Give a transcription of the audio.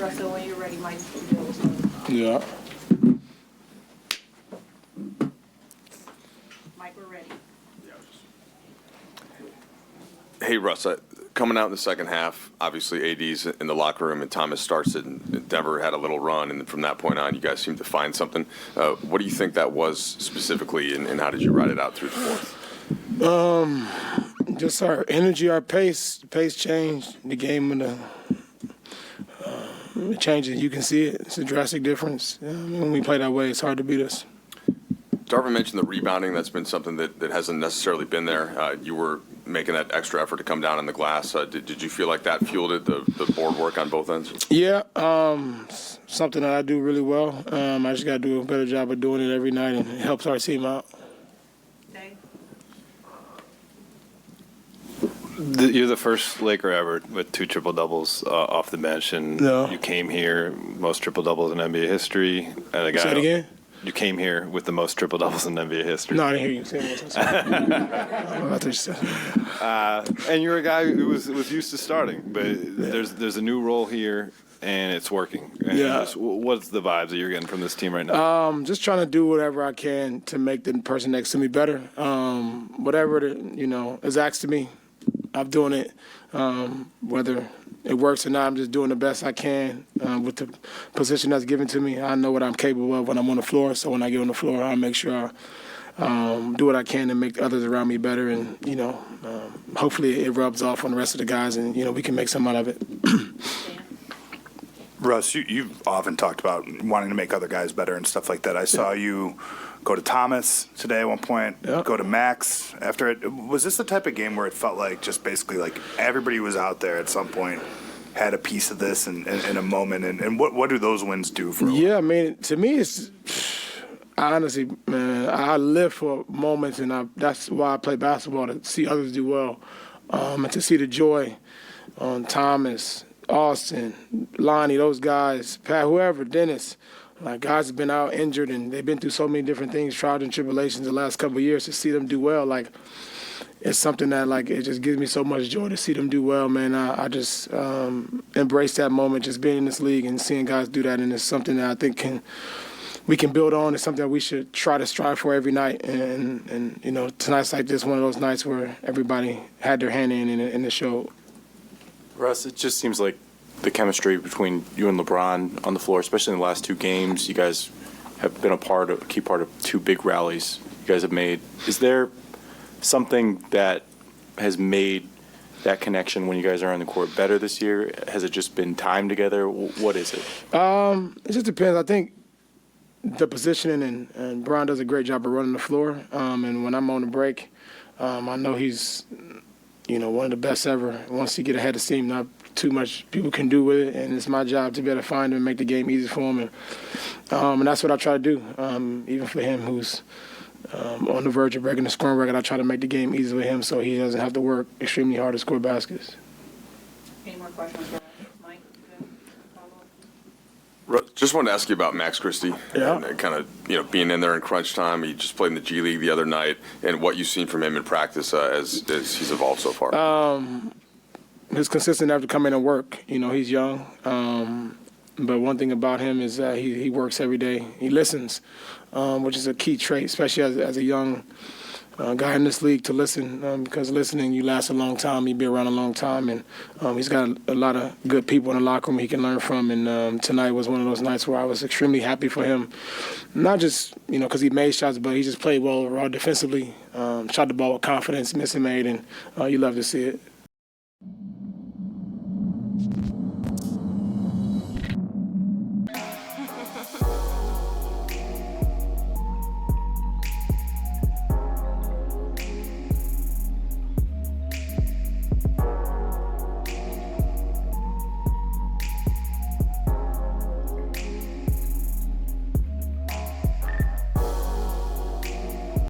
Russell, when you're ready, Mike. Yeah. Mike, we're ready. Hey, Russ, coming out in the second half, obviously AD's in the locker room and Thomas starts it, and Denver had a little run, and from that point on, you guys seemed to find something. What do you think that was specifically, and how did you ride it out through the fourth? Just our energy, our pace. The pace changed. The game and it changes. You can see it. It's a drastic difference. When we play that way, it's hard to beat us. Darvin mentioned the rebounding. That's been something that hasn't necessarily been there. You were making that extra effort to come down on the glass. Did you feel like that fueled it, the board work on both ends? Yeah, something that I do really well. I just got to do a better job of doing it every night, and it helps our team out. You're the first Laker ever with 2 triple-doubles off the bench, and you came here, most triple-doubles in NBA history. And a guy, say it again? You came here with the most triple-doubles in NBA history. No, I didn't hear you say it. And you're a guy who was used to starting, but there's a new role here, and it's working. And what's the vibes that you're getting from this team right now? Just trying to do whatever I can to make the person next to me better. Whatever is asked of me, I'm doing it. Whether it works or not, I'm just doing the best I can with the position that's given to me. I know what I'm capable of when I'm on the floor, so when I get on the floor, I make sure I do what I can to make others around me better, and hopefully it rubs off on the rest of the guys, and we can make some out of it. Russ, you've often talked about wanting to make other guys better and stuff like that. I saw you go to Thomas today at one point, go to Max after it. Was this the type of game where it felt like just basically like everybody was out there at some point, had a piece of this in a moment? And what do those wins do for you? Yeah, I mean, to me, it's honestly, man, I live for moments, and that's why I play basketball, to see others do well, and to see the joy on Thomas, Austin, Lonnie, those guys, Pat, whoever, Dennis. Like, guys have been out injured, and they've been through so many different things, trials and tribulations the last couple of years. To see them do well, like, it's something that, like, it just gives me so much joy to see them do well, man. I just embrace that moment, just being in this league and seeing guys do that, and it's something that I think we can build on. It's something that we should try to strive for every night. And tonight's like this, one of those nights where everybody had their hand in the show. Russ, it just seems like the chemistry between you and LeBron on the floor, especially in the last 2 games, you guys have been a key part of 2 big rallies you guys have made. Is there something that has made that connection when you guys are on the court better this year? Has it just been time together? What is it? It just depends. I think the positioning, and Bron does a great job of running the floor. And when I'm on the break, I know he's one of the best ever. Once he get ahead of steam, not too much people can do with it, and it's my job to be able to find him and make the game easy for him. And that's what I try to do. Even for him, who's on the verge of breaking the scoring record, I try to make the game easy for him so he doesn't have to work extremely hard to score baskets. Any more questions for Mike? Just wanted to ask you about Max Christie. Yeah. And kind of, being in there in crunch time. He just played in the G League the other night, and what you've seen from him in practice as he's evolved so far. His consistent effort to come in and work. He's young. But one thing about him is that he works every day. He listens, which is a key trait, especially as a young guy in this league, to listen, because listening, you last a long time, you be around a long time, and he's got a lot of good people in the locker room he can learn from, and tonight was one of those nights where I was extremely happy for him, not just, because he made shots, but he just played well overall defensively, shot the ball with confidence, missing made, and you love to see it.